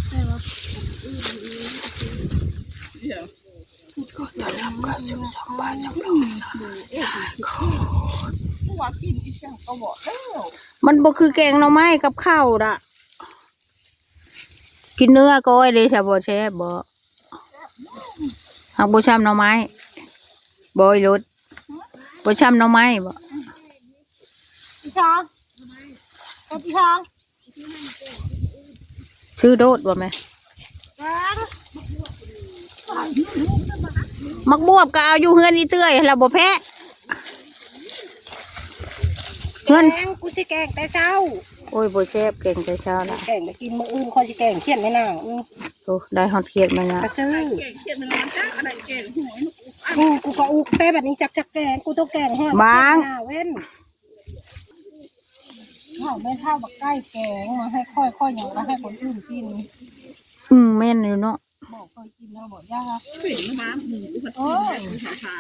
ใช่ปะเดี๋ยวก็จะทำการช่วยชาวบ้านอย่างเราว่ากินอีช่างก็บอกแล้ว มันบ่คือแกงหน่อไม้กับข้าวด่ะกินเนื้อก้อยเลยใช่บ่แช่บ่หักบ่ช้ำหน่อไม้บ่อยรถบ่ช้ำหน่อไม้บ่พี่ช้างพี่ช้าง ชื่อโดดบ่แม่มักบวบก็เอาอยู่เฮือนอีเตื้อยแล้วบ่แพ้เฮือน แกงกูจะแกงแต่เช้า โอ้ยบ่แซ่บเก่งแต่เช้าละ แกงไปกินมื้ออื่นคอยจะแกงเขียนไม่นาง โอ้ได้ฮอดเขียดมาเนี่ย กระซื้อแกงเขียนมันร้อนจ้าอะไรแกงหวยกูก็อุกแต่แบบนี้จักแกงกูต้องแกงห้อยเว้นข้าวไม่เท่าบักใกล้แกงมาให้ค่อยๆอย่างละให้คนอื่นกิน แม่นอยู่เนาะ บอกเคยกินแล้วบอกยากเห็นมาหมูผัดกินแบบผ่า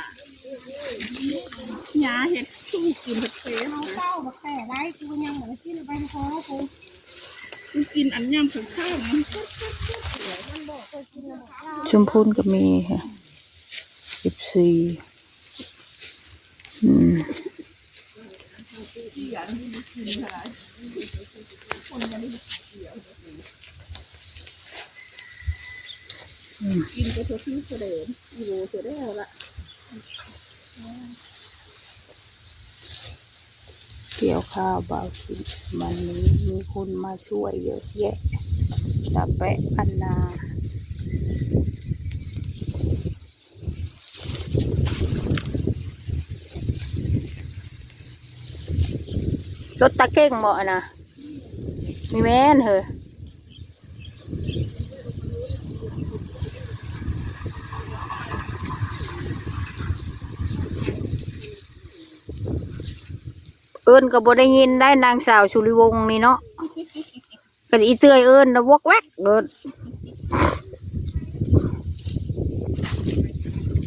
หยาเห็ดชูกินแบบเป๊ะเอาเต้าแบบแต่ไรกูยังเหมือนกินไปพอกูกินอันยำกับข้าวมันบอกเคยกินแล้วบอก ชุมพูนก็มีค่ะ14กินก็เธอซื้อเสด็จอีโวเสด็จแล้วละ เกี่ยวข้าวเบาสิมันนี้มีคนมาช่วยเยอะแยะตะแปะพันนารถตะเก้งเหมาะนะมีแม่นเหรอเอิญก็บ่ได้ยินได้นางสาวชุลิวงศ์นี่เนาะกันอีเตื้อยเอิญนะวกแวกเดิน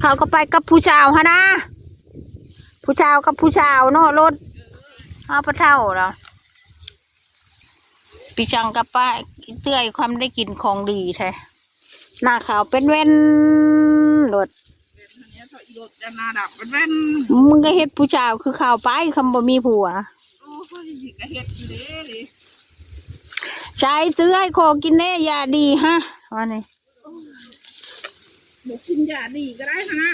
เขาก็ไปกับผู้ชาวฮะนะผู้ชาวกับผู้ชาวเนาะรถเอาปะเท่าเนาะพี่จังกับป้าอีเตื้อยความได้กินของดีแท้หน้าขาวเป็นเว้นรถมึงก็เฮ็ดผู้ชาวคือข่าวไปคำบ่มีผัวใช้ซื้อให้ขอกินแน่ยาดีฮะว่าไงบอกกินยาดีก็ได้นะ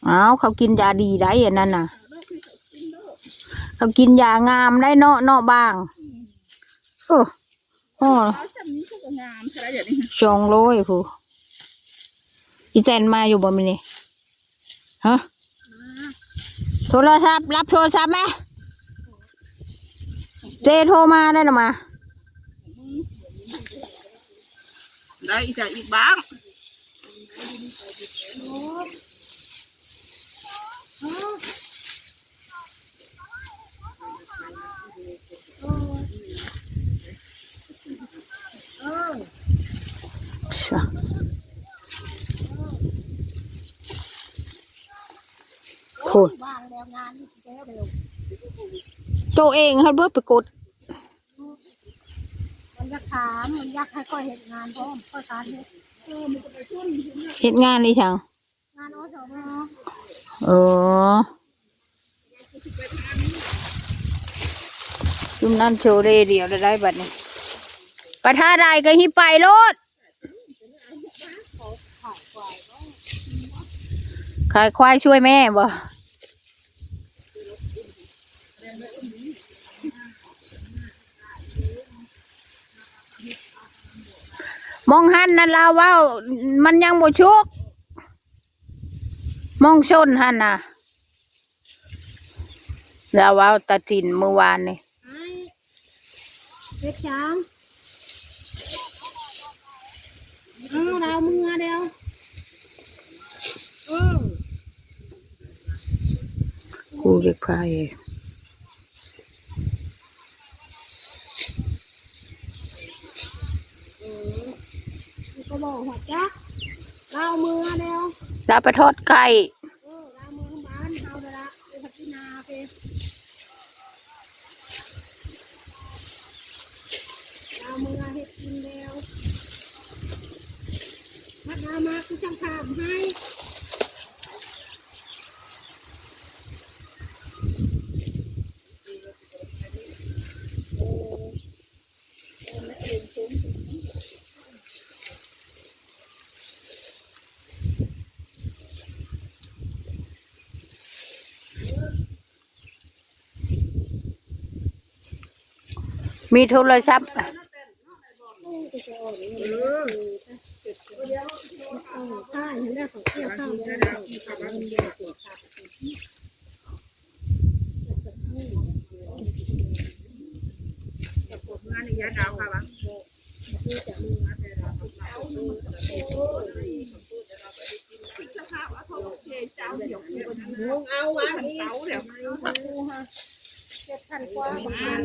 อ้าวเขากินยาดีได้อย่างนั้นน่ะเขากินยางามได้เนาะเนาะบ้างโอ้โห200ผู้อีแจนมาอยู่บ่มื้อนี้ฮะโทรศัพท์รับโทรศัพท์ไหมเจโทรมาได้หรือมาได้จะอีกบ้างโอ้ยตัวเองเขาเบิดไปกดมันอยากถามมันอยากให้ค่อยเห็นงานพร้อมค่อยการเห็นเฮ็ดงานนี่ช่างงานอสมจุ่มนั่นโชว์เดียวได้บัดนี้ประท่าใดก็ฮิไปโลดขายควายช่วยแม่บ่มองหันนั่นลาว่ามันยังบ่ชุกมองชนหันน่ะลาว่าตัดสินเมื่อวานนี่เด็กช้างดาวมือเดียวกูเด็กพายก็บอกหัวจักดาวมือเดียวลาไปทอดไก่ดาวมือบ้านเอาเด้อละไปพัฒนาไปดาวมือเห็ดกินแล้ว เอามากูจังถามให้มีโทรศัพท์ใช่เห็นได้ของเที่ยวข้าวได้ขับรถเดียวตัวขับงานยาดาวค่ะวะเอาวะเสาเดี๋ยว7,000 กว่าบาท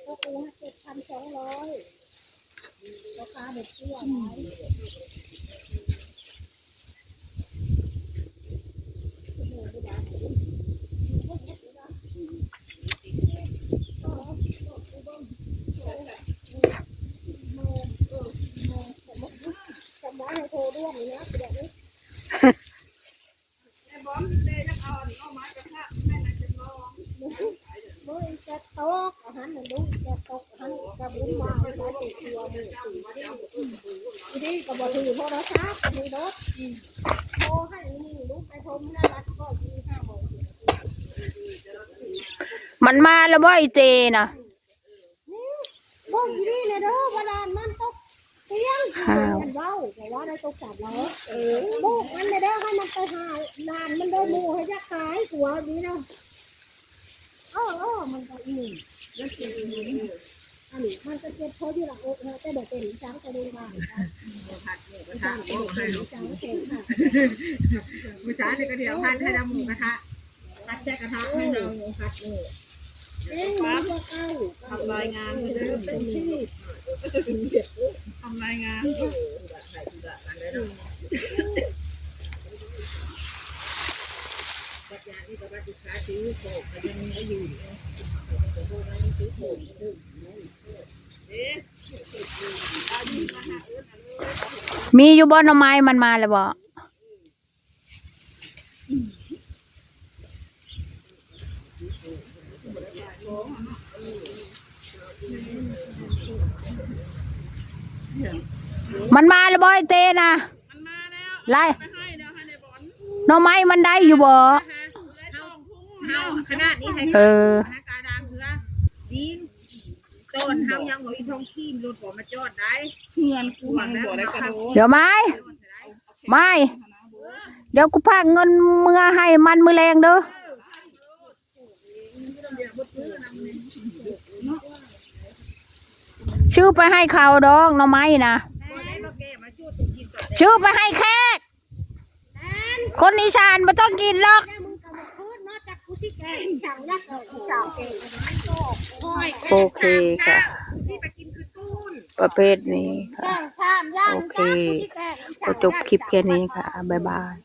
ก็คือ7,200ราคาเด็ดเที่ยวไหมจะมาให้โทรร่วมนะเดี๋ยวนี้ไอ้บอมเดี๋ยวจะเอาเอาไม้กระทะแม่นายจะลองมือจะตกอาหารมันดูจะตกอาหารจะบุ้มมาหลายตัวมือทีนี้ก็บอกถือโทรศัพท์มีรถโทรให้นี่ลูกไปโทรไม่ได้รัดก็ที5 โมง มันมาแล้วบ่ไอเจน่ะ บอกที่นี่เลยเด้อว่าดานมันตกเตียงมันเว้าแต่ว่าได้ตกจับแล้วบอกมันเลยเด้อให้มันไปหาดานมันเด้อหมูให้ยักขายหัวนี้เนาะมันก็อีกอันนี้มันจะเจ็บเพราะที่เราอกนะแต่เดี๋ยวเป็นจังจะดูบ้างผัดหมูกระทะให้จังเก่งค่ะมื้อเช้านี่ก็เดี๋ยวผัดให้เราหมูกระทะผัดแค่กระทะให้เราผัดหมูทำรายงานเป็นที่ทำรายงานมีอยู่บ่หน่อไม้มันมาแล้วบ่มันมาแล้วบ่ไอเจนะไล่หน่อไม้มันได้อยู่บ่ขนาดนี้ให้กาดามเถื่อดินต้นเฮายังบ่อีทองขี้รถบ่มาจอดได้เงินกูหังบ่ได้กระโดดเดี๋ยวไม่เดี๋ยวกูพากเงินเมื่อให้มันมือแรงเด้อชื่อไปให้เขาดองหน่อไม้นะชื่อไปให้แขกคนอีสานไม่ต้องกินหรอกโอเคค่ะประเภทนี้ค่ะโอเคก็จบคลิปแค่นี้ค่ะบ๊ายบาย